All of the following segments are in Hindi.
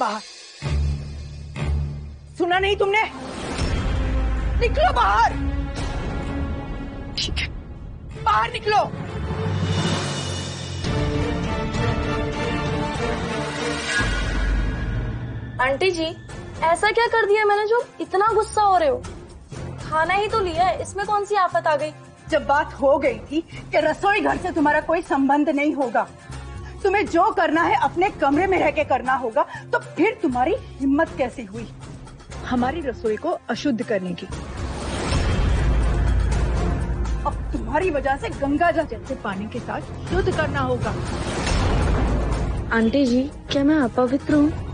बाहर। सुना नहीं तुमने? निकलो बाहर। ठीक है, बाहर निकलो। आंटी जी, ऐसा क्या कर दिया मैंने जो इतना गुस्सा हो रहे हो? खाना ही तो लिया है, इसमें कौन सी आफत आ गई? जब बात हो गई थी कि रसोई घर से तुम्हारा कोई संबंध नहीं होगा, तुम्हें जो करना है अपने कमरे में रह के करना होगा, तो फिर तुम्हारी हिम्मत कैसी हुई हमारी रसोई को अशुद्ध करने की? अब तुम्हारी वजह से गंगा जल जैसे पानी के साथ शुद्ध करना होगा। आंटी जी, क्या मैं अपवित्र हूँ?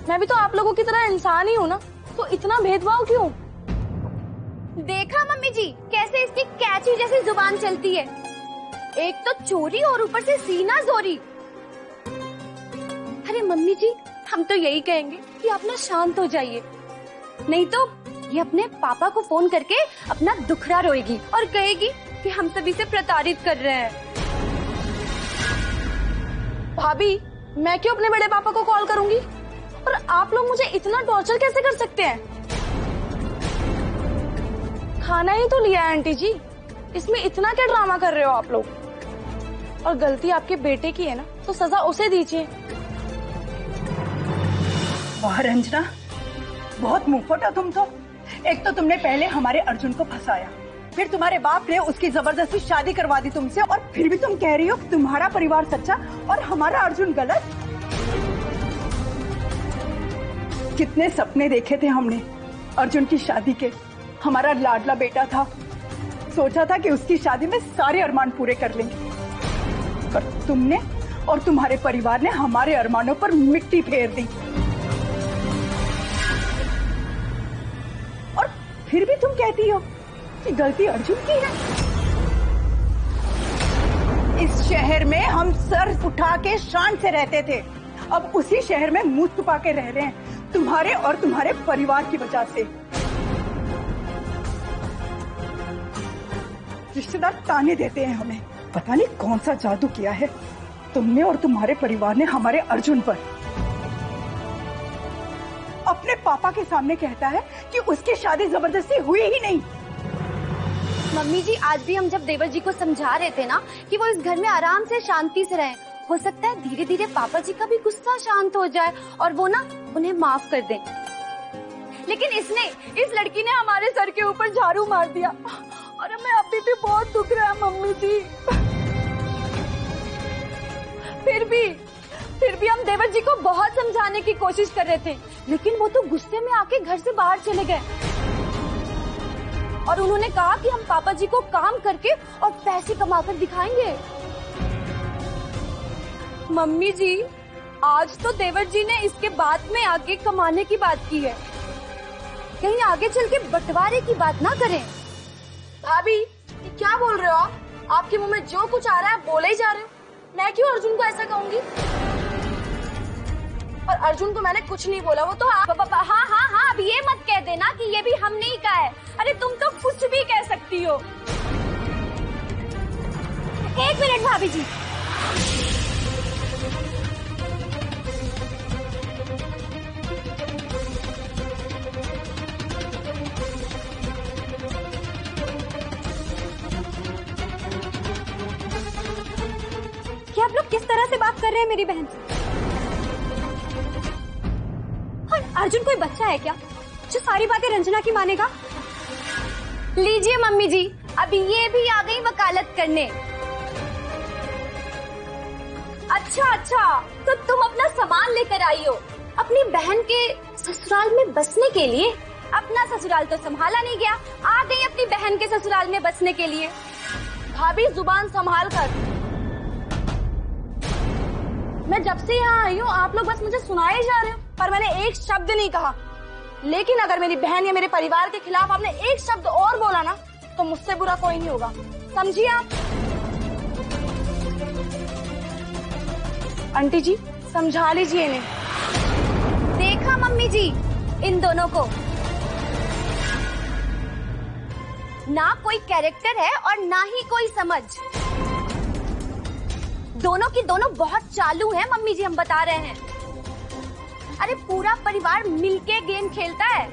मैं भी तो आप लोगों की तरह इंसान ही हूँ ना, तो इतना भेदभाव क्यों? देखा मम्मी जी कैसे इसकी कैची जैसी जुबान चलती है, एक तो चोरी और ऊपर से सीना जोरी। अरे मम्मी जी, हम तो यही कहेंगे कि आप ना शांत हो जाइए, नहीं तो ये अपने पापा को फोन करके अपना दुखड़ा रोएगी और कहेगी कि हम सभी से प्रताड़ित कर रहे हैं। भाभी, मैं क्यों अपने बड़े पापा को कॉल करूंगी? और आप लोग मुझे इतना टॉर्चर कैसे कर सकते हैं? खाना ही तो लिया है आंटी जी, इसमें इतना क्या ड्रामा कर रहे हो आप लोग? और गलती आपके बेटे की है ना, तो सजा उसे दीजिए। वाह रंजना, बहुत मुंहफट हो तुम तो। एक तो तुमने पहले हमारे अर्जुन को फंसाया, फिर तुम्हारे बाप ने उसकी जबरदस्ती शादी करवा दी तुमसे, और फिर भी तुम कह रही हो तुम्हारा परिवार सच्चा और हमारा अर्जुन गलत। कितने सपने देखे थे हमने अर्जुन की शादी के, हमारा लाडला बेटा था, सोचा था कि उसकी शादी में सारे अरमान पूरे कर लेंगे, पर तुमने और तुम्हारे परिवार ने हमारे अरमानों पर मिट्टी फेर दी। और फिर भी तुम कहती हो कि गलती अर्जुन की है। इस शहर में हम सर उठा के शान से रहते थे, अब उसी शहर में मुंह छुपा के रह रहे हैं तुम्हारे और तुम्हारे परिवार की वजह से। रिश्तेदार ताने देते हैं हमें, पता नहीं कौन सा जादू किया है तुमने और तुम्हारे परिवार ने हमारे अर्जुन पर। अपने पापा के सामने कहता है कि उसकी शादी जबरदस्ती हुई ही नहीं। मम्मी जी, आज भी हम जब देवर जी को समझा रहे थे ना कि वो इस घर में आराम से शांति से रहें, हो सकता है धीरे धीरे पापा जी का भी गुस्सा शांत हो जाए और वो ना उन्हें माफ कर दें। लेकिन इस लड़की ने हमारे सर के ऊपर झाड़ू मार दिया और हमें अभी भी बहुत दुख रहा है मम्मी जी। फिर भी हम देवर जी को बहुत समझाने की कोशिश कर रहे थे, लेकिन वो तो गुस्से में आके घर से बाहर चले गए और उन्होंने कहा कि हम पापा जी को काम करके और पैसे कमाकर दिखाएंगे। मम्मी जी, आज तो देवर जी ने इसके बाद में आगे कमाने की बात की है, कहीं आगे चल के बंटवारे की बात ना करें। भाभी, क्या बोल रहे हो आप? आपके मुंह में जो कुछ आ रहा है बोले ही जा रहे हो। मैं क्यों अर्जुन को ऐसा कहूंगी? और अर्जुन को मैंने कुछ नहीं बोला, वो तो आप। हाँ, अब ये मत कह देना कि ये भी हमने ही कहा है। अरे तुम तो कुछ भी कह सकती हो। एक मिनट भाभी जी, क्या आप लोग किस तरह से बात कर रहे हैं मेरी बहन से? और अर्जुन कोई बच्चा है क्या जो सारी बातें रंजना की मानेगा? लीजिए मम्मी जी, अब ये भी आ गई वकालत करने। अच्छा, तो तुम अपना सामान लेकर आई हो अपनी बहन के ससुराल में बसने के लिए। अपना ससुराल तो संभाला नहीं गया, आ गई अपनी बहन के ससुराल में बसने के लिए। भाभी, जुबान संभाल कर। मैं जब से यहाँ आई हूँ आप लोग बस मुझे सुनाए जा रहे हो, पर मैंने एक शब्द नहीं कहा। लेकिन अगर मेरी बहन या मेरे परिवार के खिलाफ आपने एक शब्द और बोला ना, तो मुझसे बुरा कोई नहीं होगा, समझिए आप। आंटी जी, समझा लीजिए इन्हें। देखा मम्मी जी, इन दोनों को ना कोई कैरेक्टर है और ना ही कोई समझ। दोनों की दोनों बहुत चालू हैं मम्मी जी, हम बता रहे हैं। अरे पूरा परिवार मिलके गेम खेलता है।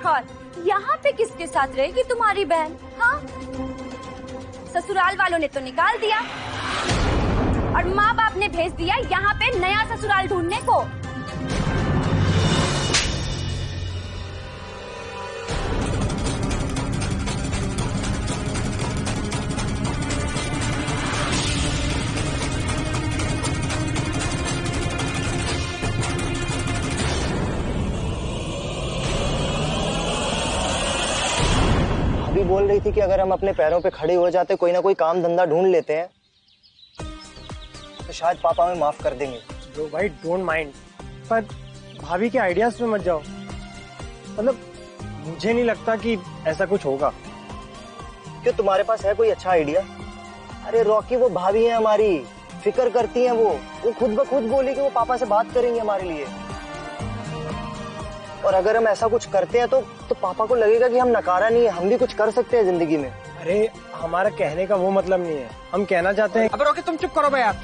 और यहाँ पे किसके साथ रहेगी तुम्हारी बहन? हाँ, ससुराल वालों ने तो निकाल दिया और माँ बाप ने भेज दिया यहाँ पे नया ससुराल ढूंढने को। अभी बोल रही थी कि अगर हम अपने पैरों पे खड़े हो जाते, कोई ना कोई काम धंधा ढूंढ लेते हैं, तो शायद पापा हमें माफ कर देंगे। ब्रो भाई डोंट माइंड, पर भाभी के आइडियाज में मत जाओ। मतलब मुझे नहीं लगता कि ऐसा कुछ होगा। क्यों, तुम्हारे पास है कोई अच्छा आइडिया? अरे रॉकी, वो भाभी है हमारी, फिक्र करती हैं वो खुद ब खुद बोली कि वो पापा से बात करेंगे हमारे लिए। और अगर हम ऐसा कुछ करते हैं तो पापा को लगेगा कि हम नकारा नहीं है, हम भी कुछ कर सकते हैं जिंदगी में। अरे हमारा कहने का वो मतलब नहीं है, हम कहना चाहते हैं। अब रॉकी तुम चुप करो भाई यार,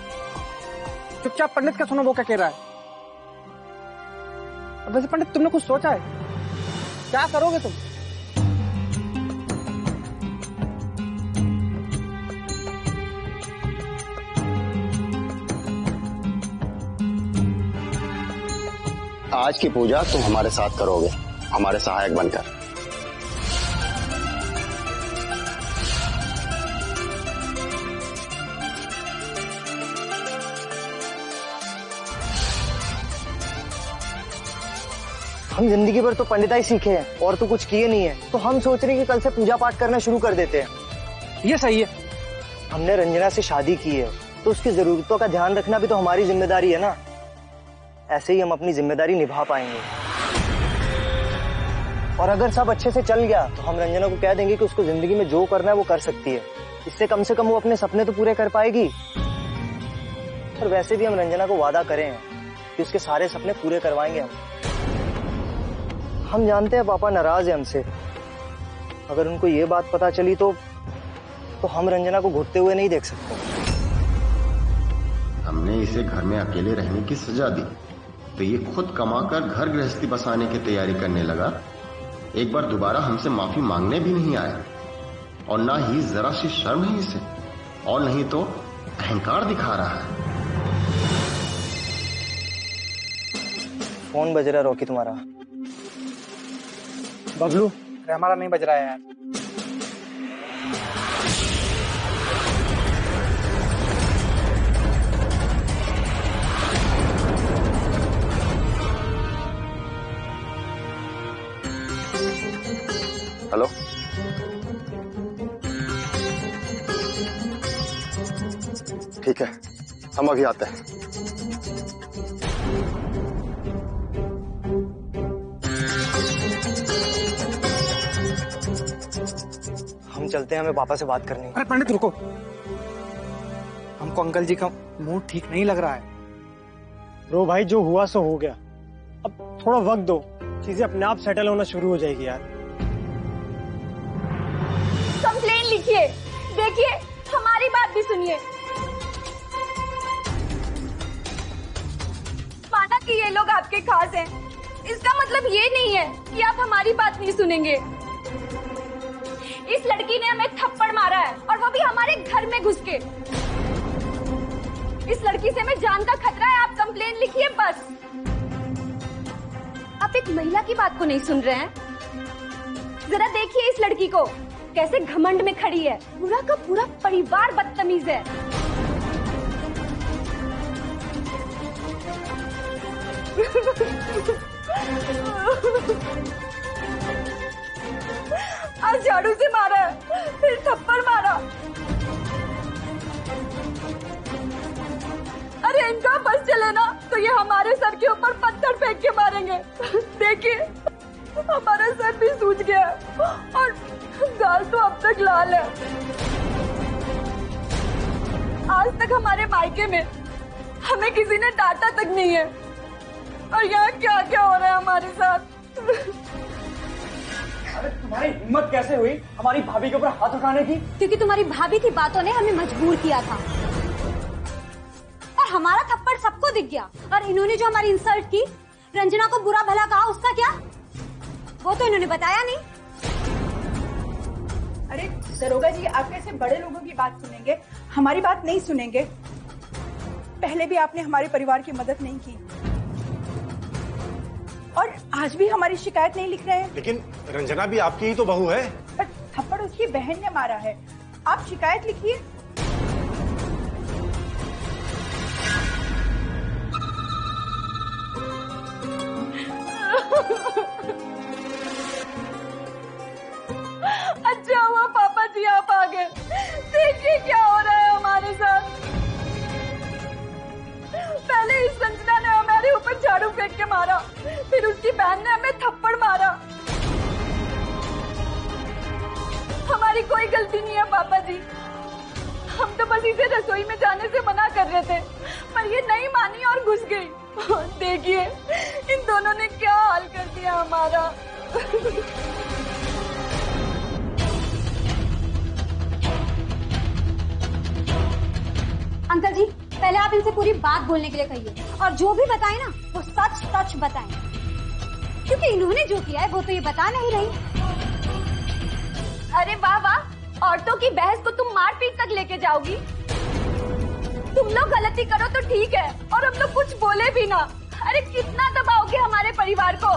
चुपचाप पंडित का सुनो वो क्या कह रहा है। अब वैसे पंडित तुमने कुछ सोचा है, क्या करोगे तुम? आज की पूजा तुम हमारे साथ करोगे, हमारे सहायक बनकर। हम जिंदगी भर तो पंडिताई सीखे हैं और तो कुछ किए नहीं है, तो हम सोच रहे हैं कि कल से पूजा पाठ करना शुरू कर देते हैं। ये सही है। हमने रंजना से शादी की है, तो उसकी जरूरतों का ध्यान रखना भी तो हमारी जिम्मेदारी है ना। ऐसे ही हम अपनी जिम्मेदारी निभा पाएंगे। और अगर सब अच्छे से चल गया तो हम रंजना को कह देंगे कि उसको जिंदगी में जो करना है वो कर सकती है। इससे कम से कम वो अपने सपने तो पूरे कर पाएगी। और वैसे भी हम रंजना को वादा करें हैं कि उसके सारे सपने पूरे करवाएंगे हम जानते हैं पापा नाराज है हमसे। अगर उनको ये बात पता चली तो हम रंजना को घुटते हुए नहीं देख सकते। हमने इसे घर में अकेले रहने की सजा दी, तो ये खुद कमाकर घर गृहस्थी बसाने की तैयारी करने लगा। एक बार दोबारा हमसे माफी मांगने भी नहीं आया, और ना ही जरा सी शर्म है इसे, और नहीं तो अहंकार दिखा रहा है। फोन बज रहा है रॉकी तुम्हारा। बबलू, अरे हमारा नहीं बज रहा है यार। हेलो, ठीक है, हम अभी आते हैं। हम चलते हैं, हमें पापा से बात करनी है। अरे पंडित रुको, हमको अंकल जी का मूड ठीक नहीं लग रहा है। ब्रो भाई जो हुआ सो हो गया, अब थोड़ा वक्त दो, चीजें अपने आप सेटल होना शुरू हो जाएगी यार। कंप्लेन लिखिए, देखिए हमारी बात भी सुनिए। माना कि ये लोग आपके खास हैं, इसका मतलब ये नहीं है कि आप हमारी बात नहीं सुनेंगे। इस लड़की ने हमें थप्पड़ मारा है, और वो भी हमारे घर में घुस के। इस लड़की से हमें जान का खतरा है, आप कंप्लेन लिखिए बस। आप एक महिला की बात को नहीं सुन रहे हैं? जरा देखिए इस लड़की को, कैसे घमंड में खड़ी है। पूरा का पूरा परिवार बदतमीज है। आज झाड़ू से मारा है, फिर थप्पड़ मारा। अरे इनका बस चले ना तो ये हमारे सर के ऊपर पत्थर फेंक के मारेंगे। देखिए हमारा सर भी सूज गया और गाल तो अब तक लाल है। आज तक हमारे मायके में हमें किसी ने डांटा तक नहीं है, और यहाँ क्या क्या हो रहा है हमारे साथ। अरे तुम्हारी हिम्मत कैसे हुई हमारी भाभी के ऊपर हाथ उठाने की? क्योंकि तुम्हारी भाभी की बातों ने हमें मजबूर किया था, और हमारा थप्पड़ सबको दिख गया, और इन्होंने जो हमारी इंसल्ट की, रंजना को बुरा भला कहा, उसका क्या? वो तो इन्होंने बताया नहीं। अरे दरोगा जी, आप कैसे बड़े लोगों की बात सुनेंगे, हमारी बात नहीं सुनेंगे? पहले भी आपने हमारे परिवार की मदद नहीं की और आज भी हमारी शिकायत नहीं लिख रहे हैं। लेकिन रंजना भी आपकी ही तो बहू है। पर थप्पड़ उसकी बहन ने मारा है, आप शिकायत लिखिए। अच्छा हुआ पापा जी आप आ गए। देखिए क्या हो रहा है हमारे साथ। पहले इस संजना ने हमारे ऊपर झाड़ू फेंक के मारा, फिर उसकी बहन ने हमें थप्पड़ मारा। हमारी कोई गलती नहीं है पापा जी, हम तो बस इसे रसोई में जाने से मना कर रहे थे, पर ये नहीं मानी और घुस गई। देखिए इन दोनों ने क्या हाल कर दिया हमारा। अंकल जी, पहले आप इनसे पूरी बात बोलने के लिए कहिए, और जो भी बताए ना वो सच सच बताएं, क्योंकि इन्होंने जो किया है वो तो ये बता नहीं रही। अरे वाह वाह, औरतों की बहस को तुम मारपीट तक लेके जाओगी। तुम लोग गलती करो तो ठीक है, और हम लोग कुछ बोले भी ना। अरे कितना दबाओगे हमारे परिवार को।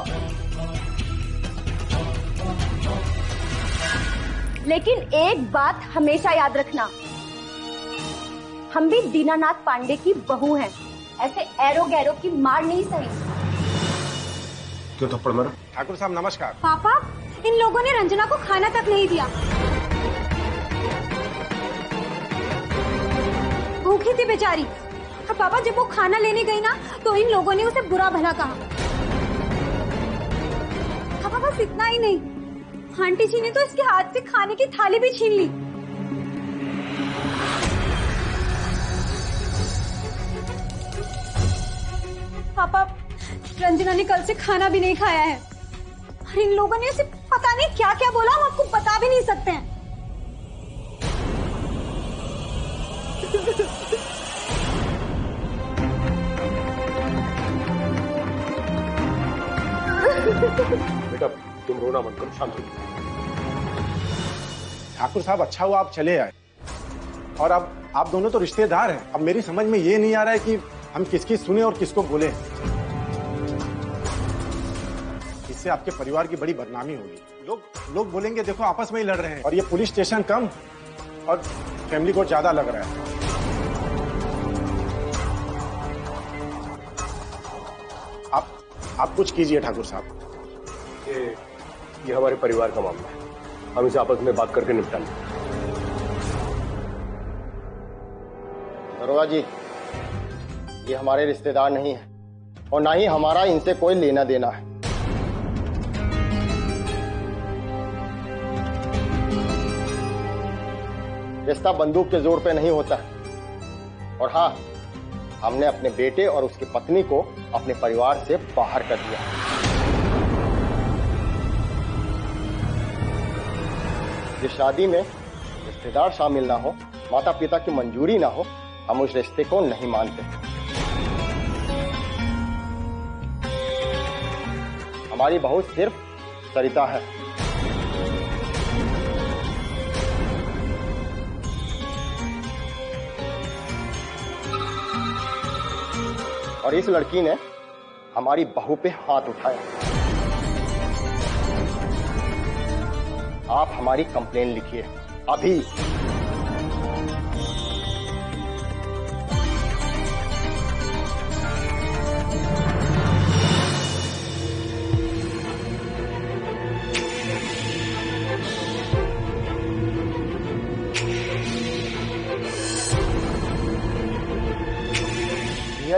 लेकिन एक बात हमेशा याद रखना, हम भी दीनानाथ पांडे की बहू हैं, ऐसे एरो गैरो की मार नहीं सही। क्यों थप्पड़ मारा? ठाकुर साहब नमस्कार। पापा, इन लोगों ने रंजना को खाना तक नहीं दिया। भूखी थी बेचारी, और पापा जब वो खाना लेने गई ना तो इन लोगों ने उसे बुरा भला कहा। पापा बस इतना ही नहीं, आंटी जी ने तो इसके हाथ से खाने की थाली भी छीन ली। पापा, रंजना ने कल से खाना भी नहीं खाया है, और इन लोगों ने इसे पता नहीं क्या क्या बोला, हम आपको बता भी नहीं सकते हैं। बेटा तुम रोना मत करो, शांत हो। ठाकुर साहब अच्छा हुआ आप चले आए, और अब आप दोनों तो रिश्तेदार हैं। अब मेरी समझ में ये नहीं आ रहा है कि हम किसकी सुने और किसको बोले। इससे आपके परिवार की बड़ी बदनामी होगी। लोग बोलेंगे देखो आपस में ही लड़ रहे हैं, और ये पुलिस स्टेशन कम और फैमिली कोर्ट ज्यादा लग रहा है। आप कुछ कीजिए ठाकुर साहब। ये हमारे परिवार का मामला है, हम इसे आपस में बात करके निपटा लें। दरोगा जी, ये हमारे रिश्तेदार नहीं है, और ना ही हमारा इनसे कोई लेना देना है। रिश्ता बंदूक के जोर पे नहीं होता है। और हाँ, हमने अपने बेटे और उसकी पत्नी को अपने परिवार से बाहर कर दिया। जिस शादी में रिश्तेदार शामिल ना हो, माता पिता की मंजूरी ना हो, हम उस रिश्ते को नहीं मानते। हमारी बहू सिर्फ सरिता है। और इस लड़की ने हमारी बहू पे हाथ उठाया। आप हमारी कंप्लेन लिखिए अभी।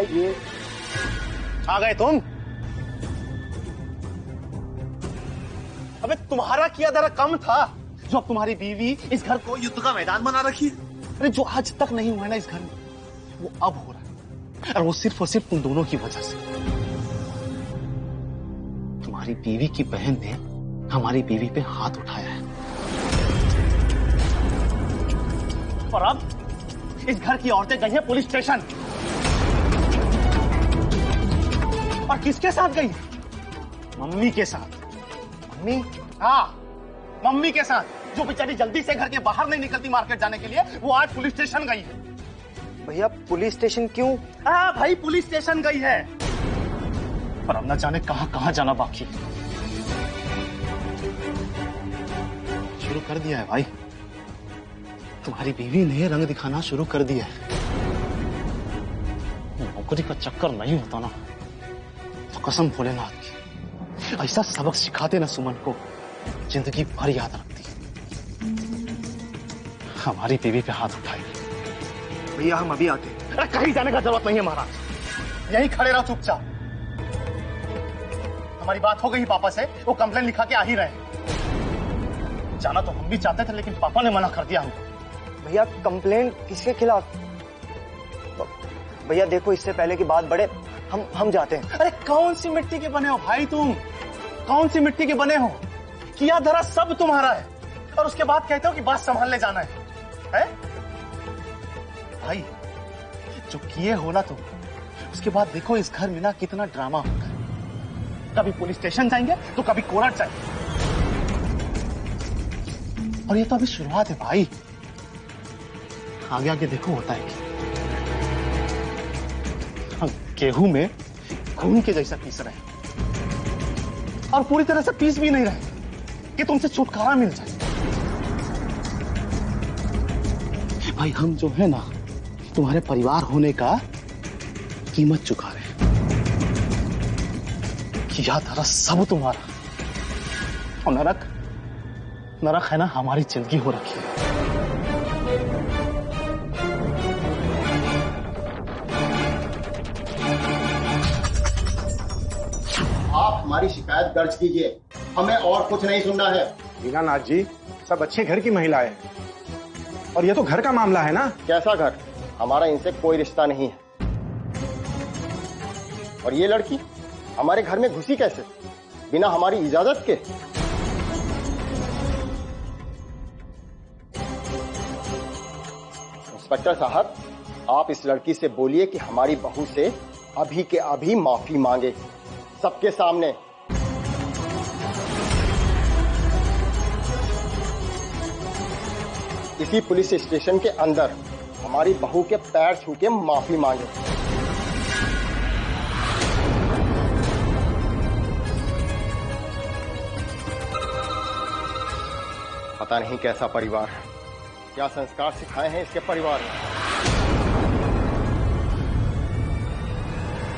ये आ गए तुम? अबे तुम्हारा किया दरा कम था जो अब तुम्हारी बीवी इस घर को युद्ध का मैदान बना रखी है। अरे जो आज तक नहीं हुआ है ना इस घर में, वो अब हो रहा है, और वो सिर्फ और सिर्फ तुम दोनों की वजह से। तुम्हारी बीवी की बहन ने हमारी बीवी पे हाथ उठाया है, और अब इस घर की औरतें गई हैं पुलिस स्टेशन। और किसके साथ गई? मम्मी के साथ। मम्मी? हाँ, मम्मी के साथ, जो बेचारी जल्दी से घर के बाहर नहीं निकलती मार्केट जाने के लिए, वो आज पुलिस स्टेशन गई है। भैया पुलिस स्टेशन क्यों? हाँ भाई, पुलिस स्टेशन गई है, पर अब न जाने कहां कहां जाना बाकी। शुरू कर दिया है भाई, तुम्हारी बीवी ने रंग दिखाना शुरू कर दिया है। नौकरी का चक्कर नहीं होता ना तो कसम भोलेनाथ की ऐसा सबक सिखाते ना सुमन को, जिंदगी भर याद रखती। हमारी बीवी पे हाथ उठाए। भैया हम अभी आते हैं। अरे कहीं जाने का जरूरत नहीं है महाराज, यहीं खड़े रहो चुपचाप। हमारी बात हो गई पापा से, वो कंप्लेन लिखा के आ ही रहे। जाना तो हम भी चाहते थे, लेकिन पापा ने मना कर दिया हमको। भैया कंप्लेंट किसके खिलाफ? भैया देखो, इससे पहले की बात बढ़े, हम जाते हैं। अरे कौन सी मिट्टी के बने हो भाई तुम? कौन सी मिट्टी के बने हो? किया धरा सब तुम्हारा है, और उसके बाद कहते हो कि बात संभालने जाना है? भाई जो किए हो ना तुम, उसके बाद देखो इस घर में ना कितना ड्रामा होता है। कभी पुलिस स्टेशन जाएंगे तो कभी कोर्ट जाएंगे, और ये तो अभी शुरुआत है भाई। आगे आगे देखो होता है कि हम गेहूं में खून के जैसा पीस रहे हैं, और पूरी तरह से पीस भी नहीं रहे कि तुमसे छुटकारा मिल जाए। भाई हम जो है ना, तुम्हारे परिवार होने का कीमत चुका रहे हैं। किया धरा सब तुम्हारा, और नरक है ना हमारी जिंदगी हो रखी है। आप हमारी शिकायत दर्ज कीजिए, हमें और कुछ नहीं सुनना है। दीनानाथ जी, सब अच्छे घर की महिलाएं हैं, और ये तो घर का मामला है ना। कैसा घर? हमारा इनसे कोई रिश्ता नहीं है। और ये लड़की हमारे घर में घुसी कैसे, बिना हमारी इजाजत के? इंस्पेक्टर साहब, आप इस लड़की से बोलिए कि हमारी बहू से अभी के अभी माफी मांगे, सबके सामने। इसी पुलिस स्टेशन के अंदर हमारी बहू के पैर छू के माफी मांगे। पता नहीं कैसा परिवार है, क्या संस्कार सिखाए हैं इसके परिवार में।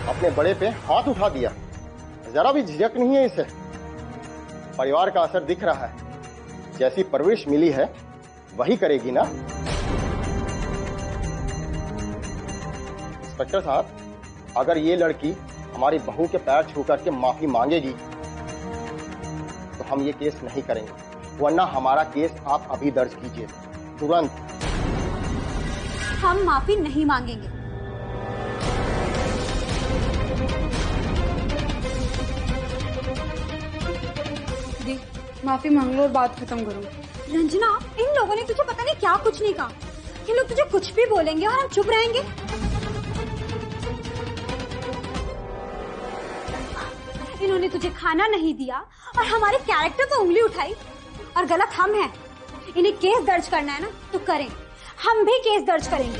अपने बड़े पे हाथ उठा दिया, जरा भी झिझक नहीं है इसे। परिवार का असर दिख रहा है, जैसी परवरिश मिली है वही करेगी ना। इंस्पेक्टर साहब, अगर ये लड़की हमारी बहू के पैर छू करके माफी मांगेगी तो हम ये केस नहीं करेंगे, वरना हमारा केस आप अभी दर्ज कीजिए तुरंत। हम माफी नहीं मांगेंगे। दी, माफी मांग लो और बात खत्म करो। रंजना, इन लोगों ने तुझे पता नहीं क्या कुछ नहीं कहा। ये लोग तुझे कुछ भी बोलेंगे और हम चुप रहेंगे। इन्होंने तुझे खाना नहीं दिया और हमारे कैरेक्टर पे उंगली उठाई, और गलत हम हैं। इन्हें केस दर्ज करना है ना तो करें, हम भी केस दर्ज करेंगे।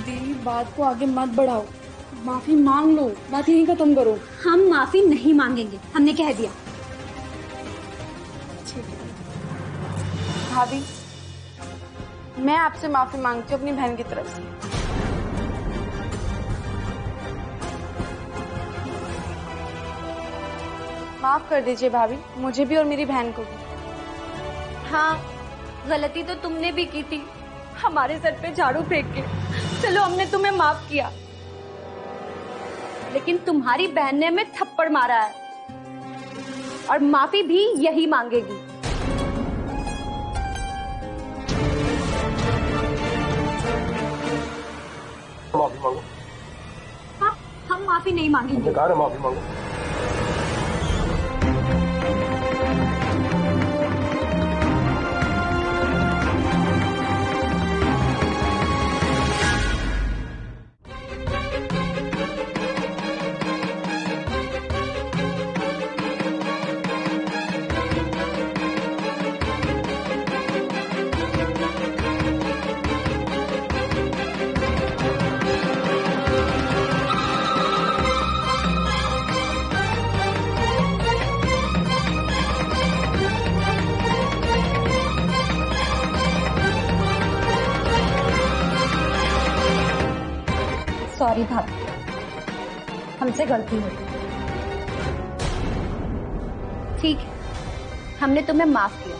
दी, बात को आगे मत बढ़ाओ, माफी मांग लो, बात यहीं खत्म करो। हम माफी नहीं मांगेंगे, हमने कह दिया। भाभी, मैं आपसे माफी मांगती हूँ अपनी बहन की तरफ से। माफ कर दीजिए भाभी, मुझे भी और मेरी बहन को भी। हाँ, गलती तो तुमने भी की थी, हमारे सर पे झाड़ू फेंक के। चलो, हमने तुम्हें माफ किया, लेकिन तुम्हारी बहन ने हमें थप्पड़ मारा है, और माफी भी यही मांगेगी। माफी मांगो। हाँ, हम माफी नहीं मांगेंगे। कहा ना माफी मांगो। सॉरी भाभी, हमसे गलती हुई। ठीक है, हमने तुम्हें माफ किया,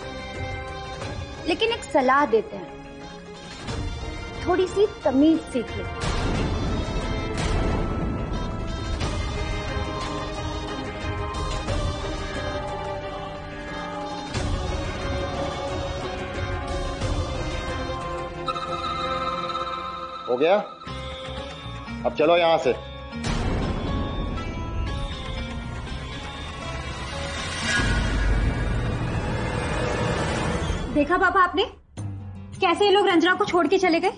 लेकिन एक सलाह देते हैं, थोड़ी सी तमीज सीख लो। हो गया? अब चलो यहां से। देखा पापा आपने कैसे ये लोग रंजना को छोड़ के चले गए,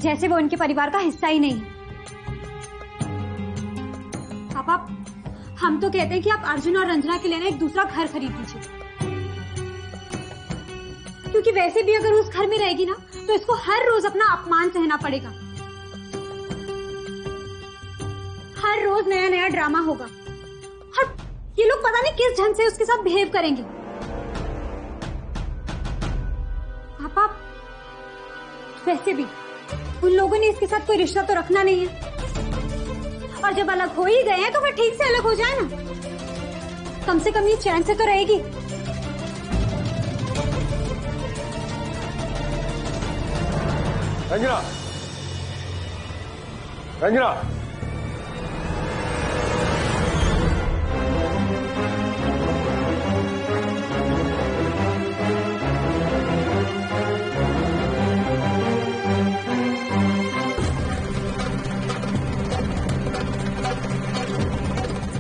जैसे वो उनके परिवार का हिस्सा ही नहीं। पापा हम तो कहते हैं कि आप अर्जुन और रंजना के लिए ना एक दूसरा घर खरीद दीजिए, क्योंकि वैसे भी अगर उस घर में रहेगी ना तो इसको हर रोज अपना अपमान सहना पड़ेगा। हर रोज नया नया ड्रामा होगा और ये लोग पता नहीं किस ढंग से उसके साथ बिहेव करेंगे। पापा वैसे भी उन लोगों ने इसके साथ कोई रिश्ता तो रखना नहीं है, और जब अलग हो ही गए हैं तो फिर ठीक से अलग हो जाए ना, कम से कम ये चैन से तो रहेगी। रंजना, रंजना,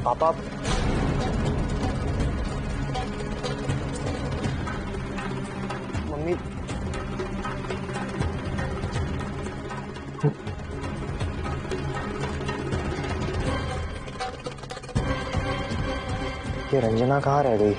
पापा मम्मी ये रंजना कहाँ रह गई?